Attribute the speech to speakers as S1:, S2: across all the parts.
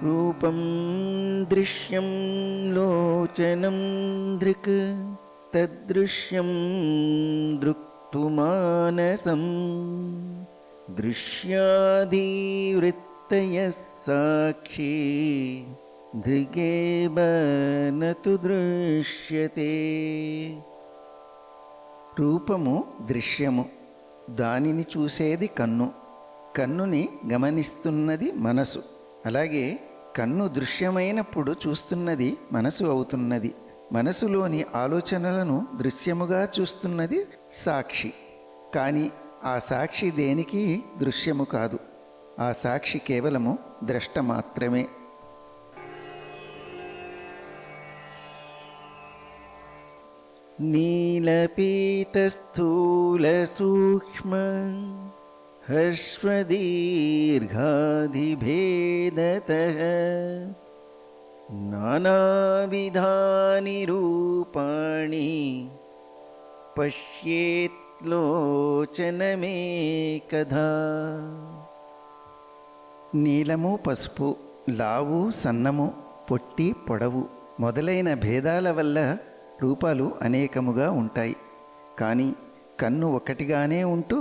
S1: రూపం దృశ్యం లోచనం దృక్ తదృశ్యం దృక్తుమానసం దృశ్యాదివృత్తయః సాక్షి దృగేవ నతు దృశ్యతే. రూపము దృశ్యము, దానిని చూసేది కన్ను, కన్నుని గమనిస్తున్నది మనసు. అలాగే కన్ను దృశ్యమైనప్పుడు చూస్తున్నది మనసు అవుతున్నది. మనసులోని ఆలోచనలను దృశ్యముగా చూస్తున్నది సాక్షి. కానీ ఆ సాక్షి దేనికి దృశ్యము కాదు, ఆ సాక్షి కేవలము ద్రష్ట మాత్రమే. నీలపీతస్థూలసూక్ష్మ హర్ష్వదీర్ఘాధిభేదతః నానావిధాని రూపాణి పశ్యేత్లోచనమేకధా. నీలము పసుపు, లావు సన్నము, పొట్టి పొడవు మొదలైన భేదాల వల్ల రూపాలు అనేకముగా ఉంటాయి. కానీ కన్ను ఒకటిగానే ఉంటూ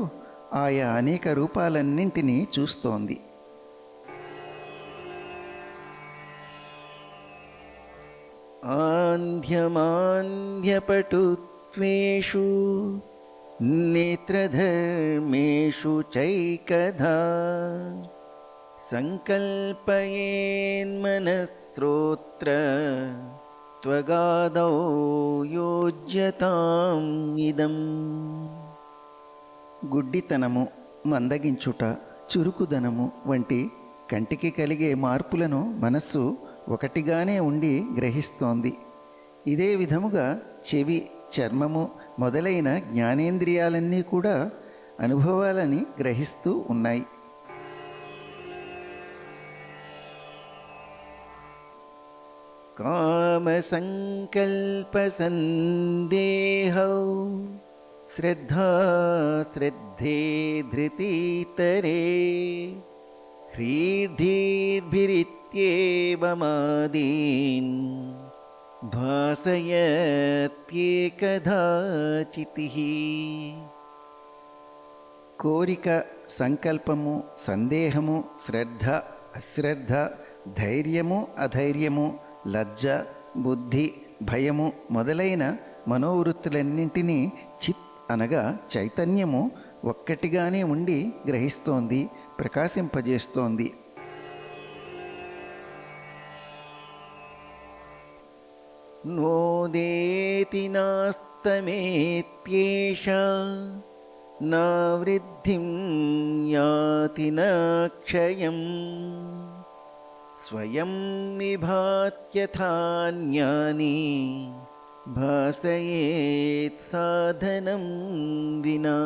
S1: ఆయా అనేక రూపాలన్నింటినీ చూస్తోంది. ఆంధ్యమాంధ్యపటుత్వేషు నేత్రధర్మేషు చైకధా సంకల్పయేన్మనస్రోత్ర త్వగాదౌ యోజ్యతాం ఇదం. గుడ్డితనము, మందగించుట, చురుకుదనము వంటి కంటికి కలిగే మార్పులను మనస్సు ఒకటిగానే ఉండి గ్రహిస్తోంది. ఇదే విధముగా చెవి, చర్మము మొదలైన జ్ఞానేంద్రియాలన్నీ కూడా అనుభవాలని గ్రహిస్తూ ఉన్నాయి. కామసంకల్పసందేహౌ శ్రద్ధా శ్రద్ధే ధృతితరే హ్రీర్ధీర్భిరిత్యేవమాదీన్ భాసయత్యేకధా చితిః. కోరిక, సంకల్పము, సందేహము, శ్రద్ధ, అశ్రద్ధ, ధైర్యము, అధైర్యము, లజ్జ, బుద్ధి, భయము మొదలైన మనోవృత్తులన్నింటినీ చిత్ అనగా చైతన్యము ఒక్కటిగానే ఉండి గ్రహిస్తోంది, ప్రకాశింపజేస్తోంది. నోదేతి నాస్తమేత్యేష నా వృద్ధిం యాతి నా క్షయం స్వయం విభాత్యథాన్యాని భాసయేత్ సాధనం వినా.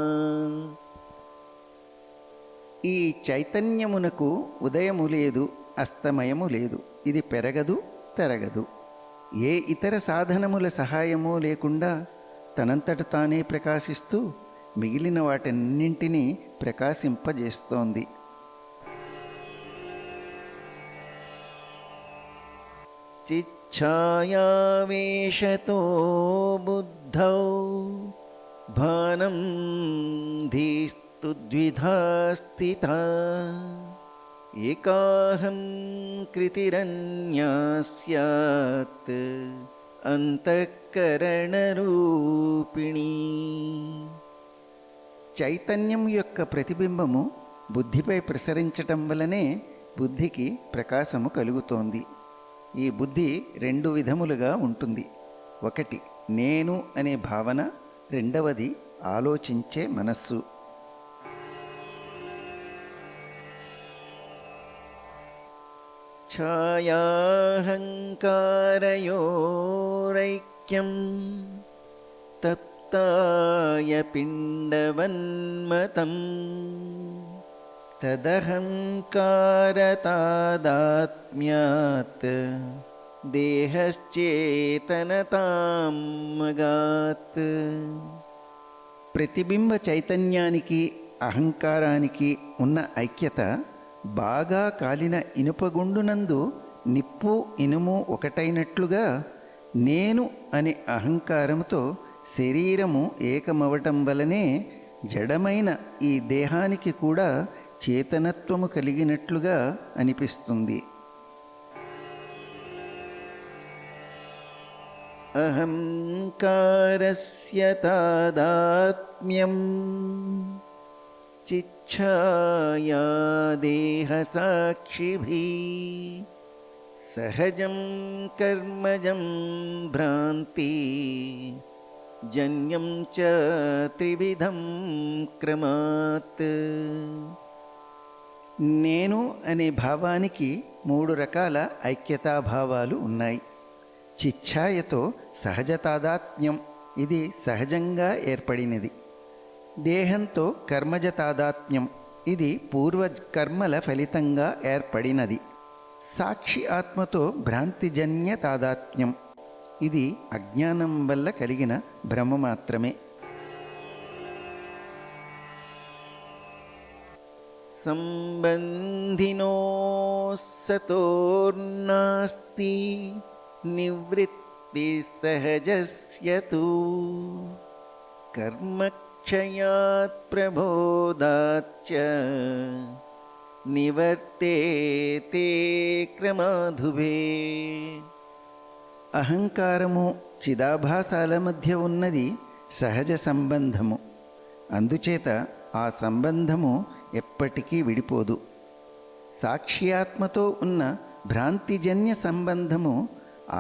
S1: ఈ చైతన్యమునకు ఉదయము లేదు, అస్తమయము లేదు. ఇది పెరగదు, తరగదు. ఏ ఇతర సాధనముల సహాయము లేకుండా తనంతట తానే ప్రకాశిస్తూ మిగిలిన వాటన్నింటినీ ప్రకాశింపజేస్తోంది. చిచ్ఛాయావేశతో బుద్ధౌ భానం ధీస్తు ద్విధా స్థితా ఏకాహం కృతిరన్యా స్యాత్ అంతఃకరణరూపిణీ. చైతన్యం యొక్క ప్రతిబింబము బుద్ధిపై ప్రసరించటం వలనే బుద్ధికి ప్రకాశము కలుగుతోంది. ఈ బుద్ధి రెండు విధములుగా ఉంటుంది. ఒకటి నేను అనే భావన, రెండవది ఆలోచించే మనస్సు. ఛాయాహంకారయోరైక్యం తప్తాయ పిండవన్మతం తదహంకారతాదాత్మ్యాత్ దేహశ్చేతనతాం మగాత్. ప్రతిబింబ చైతన్యానికి అహంకారానికి ఉన్న ఐక్యత బాగా కాలిన ఇనుపగుండునందు నిప్పు ఇనుము ఒకటైనట్లుగా నేను అనే అహంకారముతో శరీరము ఏకమవటం వలనే జడమైన ఈ దేహానికి కూడా చేతనత్వము కలిగినట్లుగా అనిపిస్తుంది. అహంకారస్య తాదాత్మ్యం చిచ్ఛాయా దేహసాక్షిభిః సహజం కర్మజం భ్రాంతి జన్యం చ త్రివిధం క్రమాత్. నేను అనే భావానికి 3 రకాల ఐక్యతాభావాలు ఉన్నాయి. చిచ్ఛాయతో సహజ తాదాత్మ్యం, ఇది సహజంగా ఏర్పడినది. దేహంతో కర్మజ తాదాత్మ్యం, ఇది పూర్వకర్మల ఫలితంగా ఏర్పడినది. సాక్షి ఆత్మతో భ్రాంతిజన్య తాదాత్మ్యం, ఇది అజ్ఞానం వల్ల కలిగిన భ్రమ మాత్రమే. సంబంధినో సతోర్నాస్తి నివృత్తి సహజస్యతు కర్మక్షయాత్ ప్రబోధాచ్చ నివర్తేతే క్రమాధుభే. అహంకారము చిదాభాసాల మధ్య ఉన్నది సహజ సంబంధము. అందుచేత ఆ సంబంధము ఎప్పటికీ విడిపోదు. సాక్ష్యాత్మతో ఉన్న భ్రాంతిజన్య సంబంధము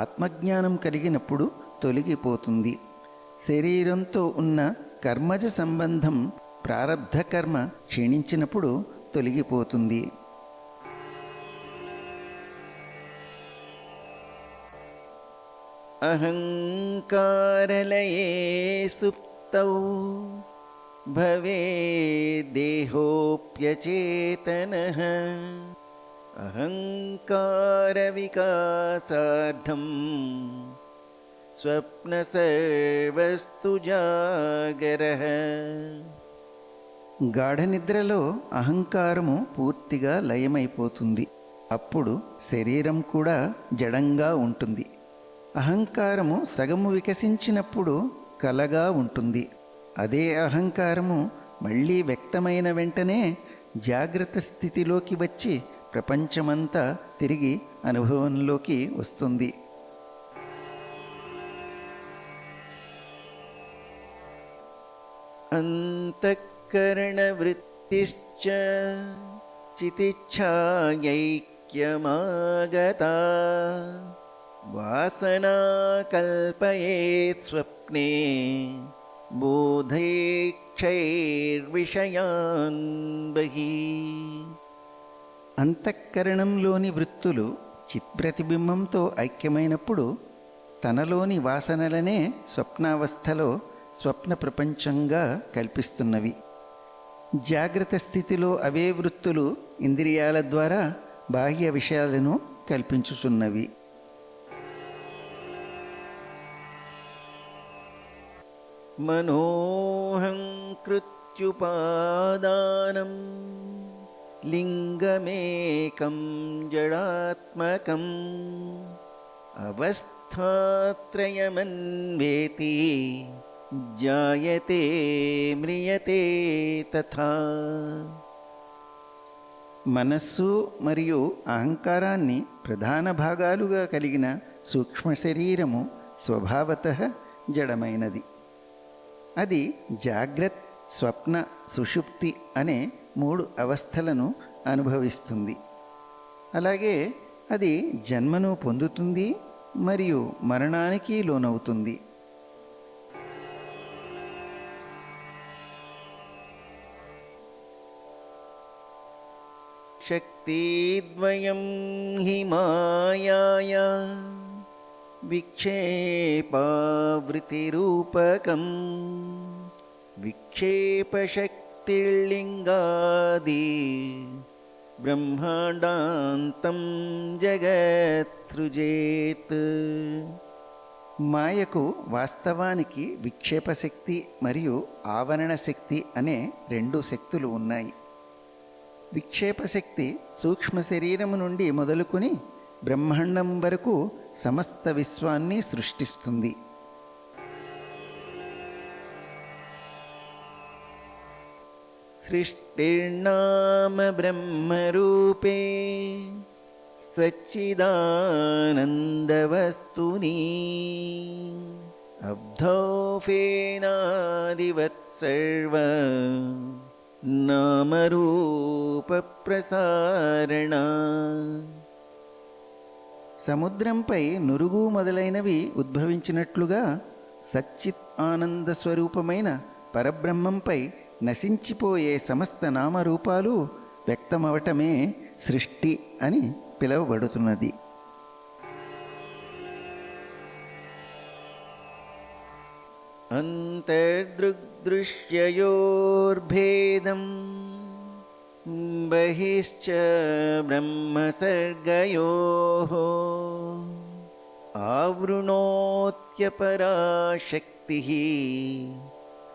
S1: ఆత్మజ్ఞానం కలిగినప్పుడు తొలగిపోతుంది. శరీరంతో ఉన్న కర్మజ సంబంధం ప్రారబ్ధ కర్మ క్షీణించినప్పుడు తొలగిపోతుంది. అహంకారలయే సుప్తౌ భవేదేహోప్యచేతనః అహంకార వికాసార్థం స్వప్న సర్వస్తు జాగరః. గాఢనిద్రలో అహంకారము పూర్తిగా లయమైపోతుంది. అప్పుడు శరీరం కూడా జడంగా ఉంటుంది. అహంకారము సగము వికసించినప్పుడు కలగా ఉంటుంది. అదే అహంకారము మళ్ళీ వ్యక్తమైన వెంటనే జాగ్రత్త స్థితిలోకి వచ్చి ప్రపంచమంతా తిరిగి అనుభవంలోకి వస్తుంది. అంతఃకరణవృత్తిశ్చ చితిచ్ఛాయైక్యమాగతా వాసనా కల్పయేత్ స్వప్నే బోధైక్షైర్విషయాన్ బహిః. అంతఃకరణంలోని వృత్తులు చిత్ప్రతిబింబంతో ఐక్యమైనప్పుడు తనలోని వాసనలనే స్వప్నావస్థలో స్వప్న ప్రపంచంగా కల్పిస్తున్నవి. జాగ్రత్త స్థితిలో అవే వృత్తులు ఇంద్రియాల ద్వారా బాహ్య విషయాలను కల్పించుచున్నవి. మనోహంకృత్యుపాదానం లింగమేకం జడాత్మకం అవస్థాత్రయమన్వేతి జాయతే మ్రియతే తథా. మనస్సు మరియు అహంకారాన్ని ప్రధాన భాగాలుగా కలిగిన సూక్ష్మ శరీరము స్వభావతః జడమైనది. అది జాగ్రత్, స్వప్న, సుషుప్తి అనే 3 అవస్థలను అనుభవిస్తుంది. అలాగే అది జన్మను పొందుతుంది మరియు మరణానికి లోనవుతుంది. శక్తి శక్తిద్వయం హి మాయాయా విక్షేపావృతిరూపకం విక్షేపశక్తిర్లింగాది బ్రహ్మాండాంతం జగత్ సృజేత్. మాయకు వాస్తవానికి విక్షేపశక్తి మరియు ఆవరణ శక్తి అనే రెండు శక్తులు ఉన్నాయి. విక్షేపశక్తి సూక్ష్మ శరీరము నుండి మొదలుకొని బ్రహ్మాండం వరకు సమస్త విశ్వాన్ని సృష్టిస్తుంది. సృష్టిర్నామ బ్రహ్మరూపే సచ్చిదానందవస్తుని అబ్ధౌ ఫేనాదివత్ సర్వ నామరూప ప్రసారణ. సముద్రంపై నురుగు మొదలైనవి ఉద్భవించినట్లుగా సచ్చిత్ ఆనంద స్వరూపమైన పరబ్రహ్మంపై నశించిపోయే సమస్త నామరూపాలు వ్యక్తమవటమే సృష్టి అని పిలువబడుతున్నది. అంతర్దృగ్దృశ్యయోర్భేదం బహిశ్చ బ్రహ్మసర్గయోః ఆవృణోత్యపరాశక్తిః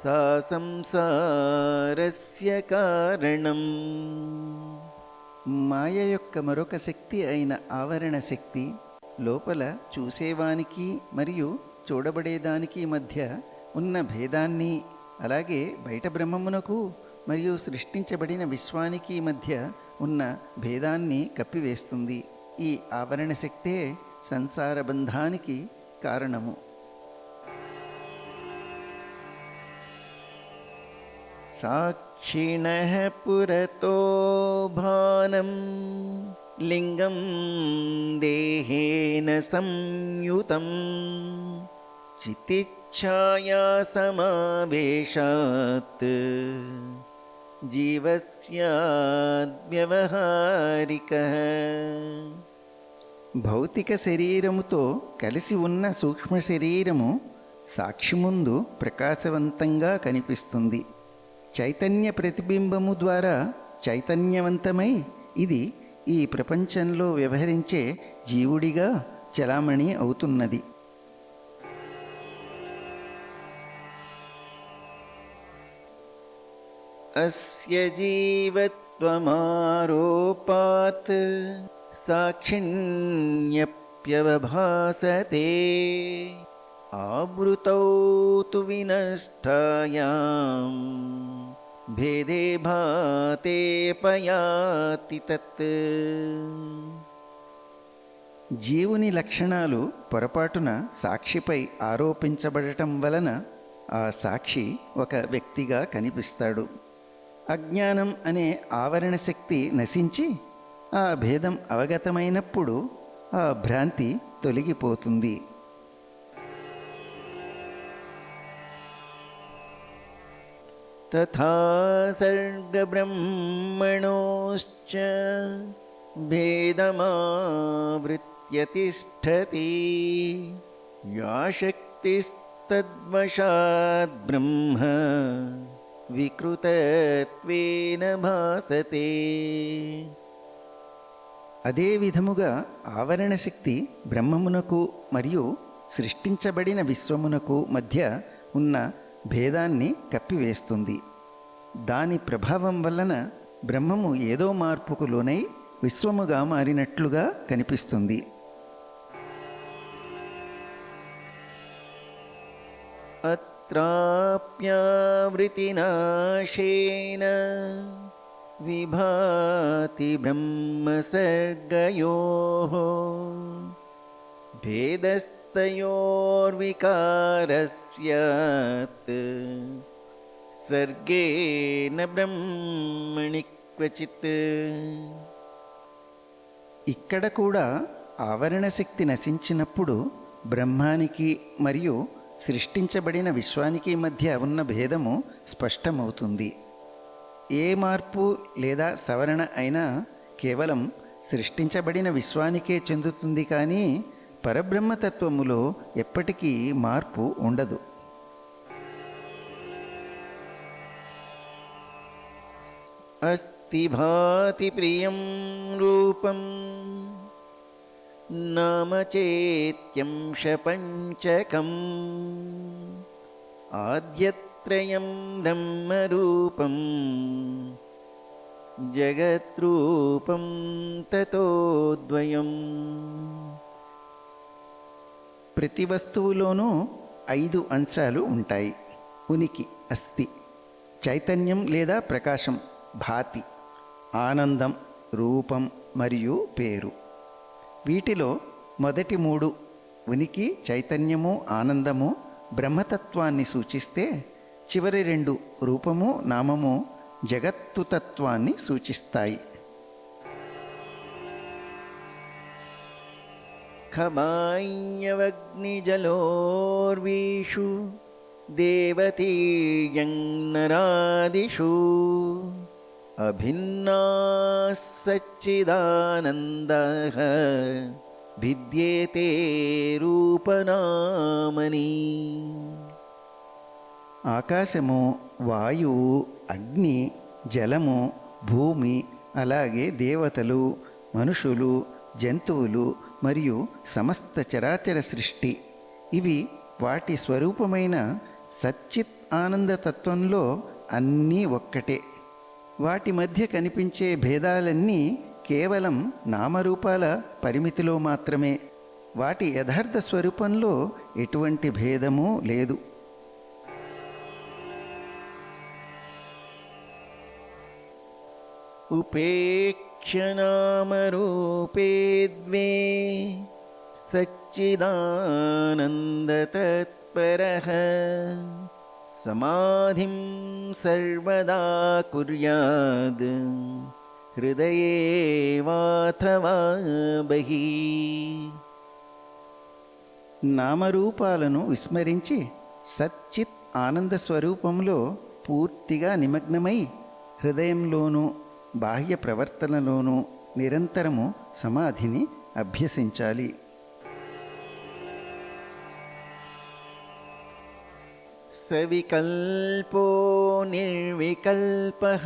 S1: సా సంసారస్య కారణం. మాయ యొక్క మరొక శక్తి అయిన ఆవరణ శక్తి లోపల చూసేవానికి మరియు చూడబడేదానికి మధ్య ఉన్న భేదాన్ని, అలాగే బయట బ్రహ్మమునకు మరియు సృష్టించబడిన విశ్వానికి మధ్య ఉన్న భేదాన్ని కప్పివేస్తుంది. ఈ ఆవరణ శక్తే సంసార బంధానికి కారణము. సాక్షిణః పురతో భానం లింగం దేహేన సంయుతం చితిచ్ఛాయా సమావేశాత్ జీవస్యాద్వ్యవహారికః. భౌతిక శరీరముతో కలిసి ఉన్న సూక్ష్మ శరీరము సాక్షి ముందు ప్రకాశవంతంగా కనిపిస్తుంది. చైతన్య ప్రతిబింబము ద్వారా చైతన్యవంతమై ఇది ఈ ప్రపంచంలో వ్యవహరించే జీవుడిగా చలామణి అవుతున్నది. అస్య జీవత్వమారోపాత్ సాక్షిణ్యప్యవభాసతే ఆవృతౌ తు వినష్టాయాం భేదే భాతే పయాతి తత్. జీవుని లక్షణాలు పొరపాటున సాక్షిపై ఆరోపించబడటం వలన ఆ సాక్షి ఒక వ్యక్తిగా కనిపిస్తాడు. అజ్ఞానం అనే ఆవరణ శక్తి నశించి ఆ భేదం అవగతమైనప్పుడు ఆ భ్రాంతి తొలగిపోతుంది. తథా సర్గబ్రహ్మణోశ్చ భేదమావృత్య తిష్ఠతి యా శక్తిస్తద్వశాద్ బ్రహ్మ వికృతత్వేన భాసతే. అదే విధముగా ఆవరణ శక్తి బ్రహ్మమునకు మరియు సృష్టించబడిన విశ్వమునకు మధ్య ఉన్న భేదాన్ని కప్పివేస్తుంది. దాని ప్రభావం వలన బ్రహ్మము ఏదో మార్పుకు లోనై విశ్వముగా మారినట్లుగా కనిపిస్తుంది. అత్రాప్యావృతినాశేన విభాతి బ్రహ్మసర్గయోః భేదస్తయోర్వికారస్యాత్ సర్గేన బ్రహ్మణి క్వచిత్. ఇక్కడ కూడా ఆవరణ శక్తి నశించినప్పుడు బ్రహ్మానికి మరియు సృష్టించబడిన విశ్వానికి మధ్య ఉన్న భేదము స్పష్టమవుతుంది. ఏ మార్పు లేదా సవరణ అయినా కేవలం సృష్టించబడిన విశ్వానికే చెందుతుంది, కానీ పరబ్రహ్మతత్వములో ఎప్పటికీ మార్పు ఉండదు. అస్తి భాతి ప్రియం రూపం నామచేత్యం షపంచకం ఆద్యత్రయం బ్రహ్మరూపం జగద్రూపం తతోద్వయం. ప్రతి వస్తువులోనూ 5 అంశాలు ఉంటాయి. ఉనికి అస్తి, చైతన్యం లేదా ప్రకాశం భాతి, ఆనందం రూపం మరియు పేరు. వీటిలో మొదటి 3 ఉనికి, చైతన్యము, ఆనందము బ్రహ్మతత్వాన్ని సూచిస్తే, చివరి 2 రూపము, నామము జగత్తు తత్వాన్ని సూచిస్తాయి. ఖమాయ్యవగ్నిజలోర్వీషు దేవతీర్యం నరాదిషు అభిన్నాః సచ్చిదానందః భిద్యేతే రూపనామని. ఆకాశము, వాయువు, అగ్ని, జలము, భూమి, అలాగే దేవతలు, మనుషులు, జంతువులు మరియు సమస్త చరాచర సృష్టి, ఇవి వాటి స్వరూపమైన సచ్చిత్ ఆనందతత్వంలో అన్నీ ఒక్కటే. వాటి మధ్య కనిపించే భేదాలన్నీ కేవలం నామరూపాల పరిమితిలో మాత్రమే. వాటి యథార్థ స్వరూపంలో ఎటువంటి భేదమూ లేదు. ఉపేక్షనామరూపే ద్వే సచ్చిదానందతత్పరః సమాధిం సర్వదా కుర్యాద్ హృదయే వాథవా బహిః. నామరూపాలను విస్మరించి సచ్చిత్ ఆనంద స్వరూపంలో పూర్తిగా నిమగ్నమై హృదయంలోనూ బాహ్య ప్రవర్తనలోనూ నిరంతరము సమాధిని అభ్యసించాలి. సవికల్పో నిర్వికల్పః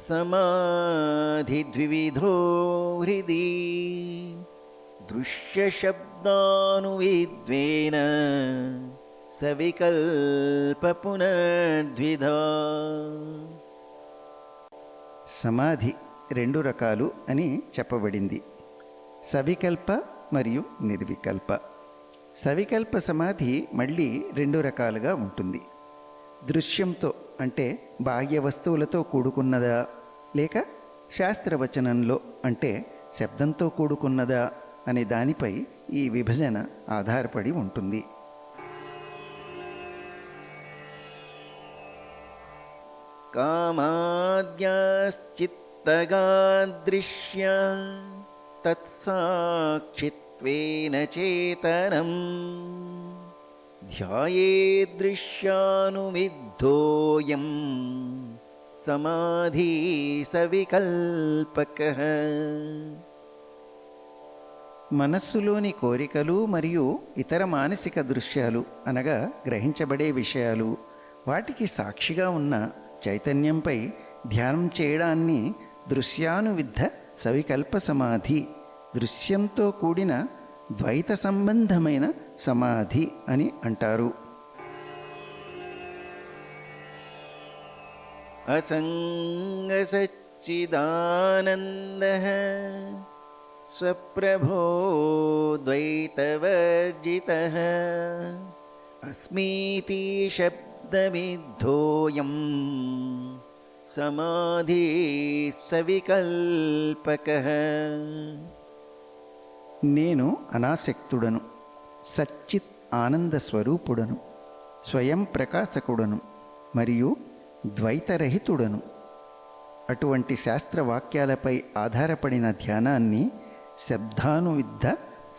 S1: సమాధి ద్వివిధో హృది దృశ్యశబ్దానువిద్వేన సవికల్ప పునర్ద్విధా. సమాధి 2 రకాలు అని చెప్పబడింది, సవికల్ప మరియు నిర్వికల్ప. సవికల్ప సమాధి మళ్ళీ 2 రకాలుగా ఉంటుంది. దృశ్యంతో అంటే బాహ్య వస్తువులతో కూడుకున్నదా, లేక శాస్త్రవచనంలో అంటే శబ్దంతో కూడుకున్నదా అనే దానిపై ఈ విభజన ఆధారపడి ఉంటుంది. కామాద్యాశ్చిత్తగాదృశ్యా తత్సాక్షిత్వేన చేతనం ధ్యాయేదృశ్యానువిద్ధోయం సమాధి సవికల్పకః. మనస్సులోని కోరికలు మరియు ఇతర మానసిక దృశ్యాలు అనగా గ్రహించబడే విషయాలు, వాటికి సాక్షిగా ఉన్న చైతన్యంపై ధ్యానం చేయడాన్ని దృశ్యానువిద్ధ సవికల్ప సమాధి, దృశ్యంతో కూడిన ద్వైత సంబంధమైన సమాధి అని అంటారు. అసంగ సచ్చిదానందః స్వప్రభో ద్వైతవర్జితః అస్మీతి శబ్దవిద్ధోయం సమాధి సవికల్పకః. నేను అనాసక్తుడను, సచ్చిత్ ఆనంద స్వరూపుడను, స్వయం ప్రకాశకుడను మరియు ద్వైతరహితుడను. అటువంటి శాస్త్రవాక్యాలపై ఆధారపడిన ధ్యానాన్ని శబ్దానువిద్ధ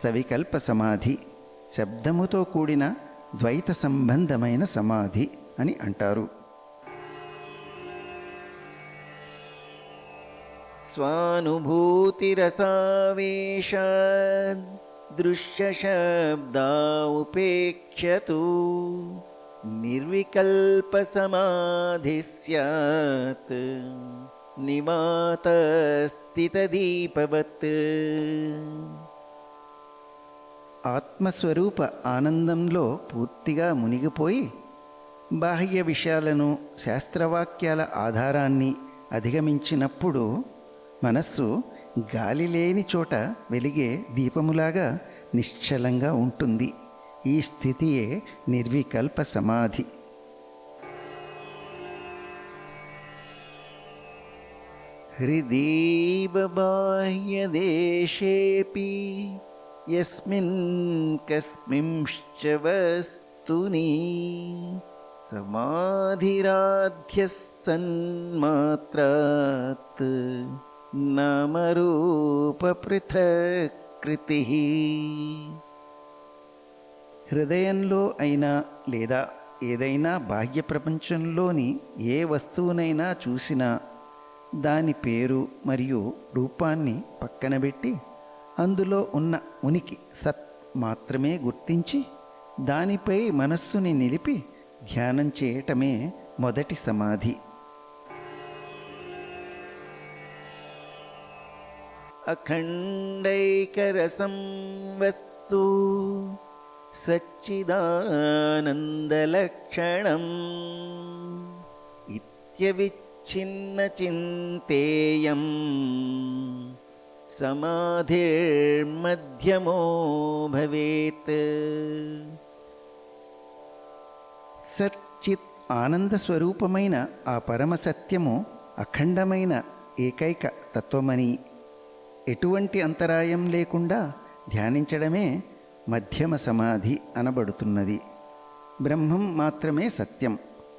S1: సవికల్ప సమాధి, శబ్దముతో కూడిన ద్వైత సంబంధమైన సమాధి అని అంటారు. స్వానుభూతిరసావేశాద్ దృశ్యశబ్దా ఉపేక్ష్యతు నిర్వికల్పసమాధి స్యాత్ నివాతస్థితదీపవత్. ఆత్మస్వరూప ఆనందంలో పూర్తిగా మునిగిపోయి బాహ్య విషయాలను శాస్త్రవాక్యాల ఆధారాన్ని అధిగమించినప్పుడు మనస్సు గాలి లేని చోట వెలిగే దీపములాగా నిశ్చలంగా ఉంటుంది. ఈ స్థితియే నిర్వికల్ప సమాధి. హృదీవ బాహ్యదేశేపి యస్మిన్ కస్మింశ్చ వస్తుని సమాధిరాధ్యః సన్మాత్రాత్ నామరూప పృథక్కృతి. హృదయంలో అయినా లేదా ఏదైనా బాహ్య ప్రపంచంలోని ఏ వస్తువునైనా చూసినా దాని పేరు మరియు రూపాన్ని పక్కనబెట్టి అందులో ఉన్న ఉనికి సత్ మాత్రమే గుర్తించి దానిపై మనస్సుని నిలిపి ధ్యానం చేయటమే మొదటి సమాధి. అఖండైకరసం వస్తు సచ్చిదానందలక్షణం ఇత్యవిచ్ఛిన్నచింతేయం సమాధిర్మధ్యమో భవేత్. సచ్చిత్ ఆనంద స్వరూపమైన ఆ పరమసత్యము అఖండమైన ఏకైక తత్వమని ఎటువంటి అంతరాయం లేకుండా ధ్యానించడమే మధ్యమ సమాధి అనబడుతున్నది. బ్రహ్మం మాత్రమే సత్యం.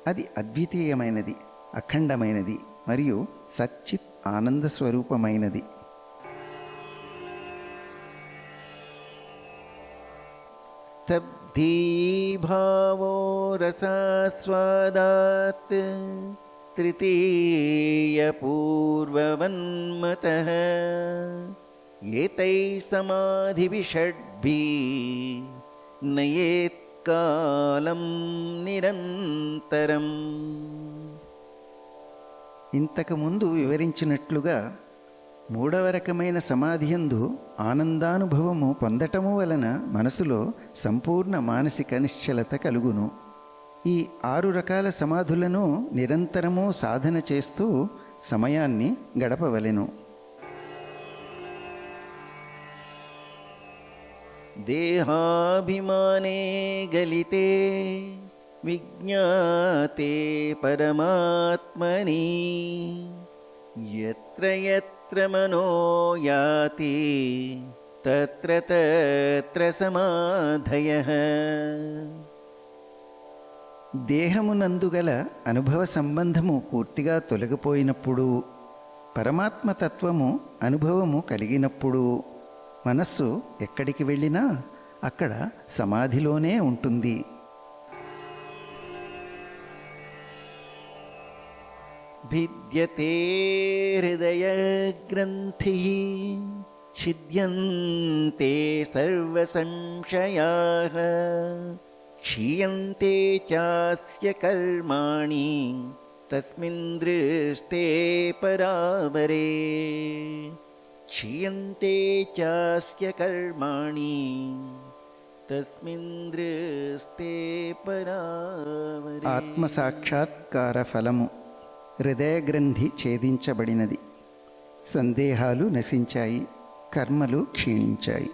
S1: అది అద్వితీయమైనది, అఖండమైనది మరియు సచ్చిత్ ఆనంద స్వరూపమైనది. స్తబ్ధీభావో రసాస్వాదాత్ తృతీయపూర్వవన్మతః ఏతైః సమాధిభిషడ్భిః నయేత్ కాలం నిరంతరం. ఇంతకుముందు వివరించినట్లుగా మూడవ రకమైన సమాధియందు ఆనందానుభవము పొందటము వలన మనసులో సంపూర్ణ మానసిక నిశ్చలత కలుగును. ఈ 6 రకాల సమాధులను నిరంతరము సాధన చేస్తూ సమయాన్ని గడపవలెను. దేహాభిమానే గలితే విజ్ఞాతే పరమాత్మని యత్ర యత్ర మనో యాతి తత్ర తత్ర సమాధయః. దేహమునందుగల అనుభవ సంబంధము పూర్తిగా తొలగిపోయినప్పుడు, పరమాత్మతత్వము అనుభవము కలిగినప్పుడు మనస్సు ఎక్కడికి వెళ్ళినా అక్కడ సమాధిలోనే ఉంటుంది. భిద్యతే హృదయగ్రంథిః ఛిద్యంతే సర్వసంశయాః క్షీయంతే చాస్య కర్మాణి తస్మిన్ దృష్టే పరావరే. క్షీయంతే చాస్య కర్మాణి తస్మిన్ దృష్టే పరావరే. ఆత్మసాక్షాత్కార ఫలము. హృదయగ్రంథి ఛేదించబడినది, సందేహాలు నశించాయి, కర్మలు క్షీణించాయి.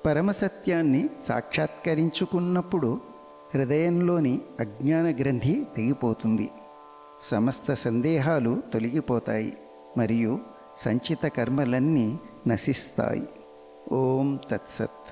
S1: పరమసత్యాన్ని సాక్షాత్కరించుకున్నప్పుడు హృదయంలోని అజ్ఞాన గ్రంథి తెగిపోతుంది, సమస్త సందేహాలు తొలగిపోతాయి మరియు సంచిత కర్మలన్నీ నశిస్తాయి. ఓం తత్సత్.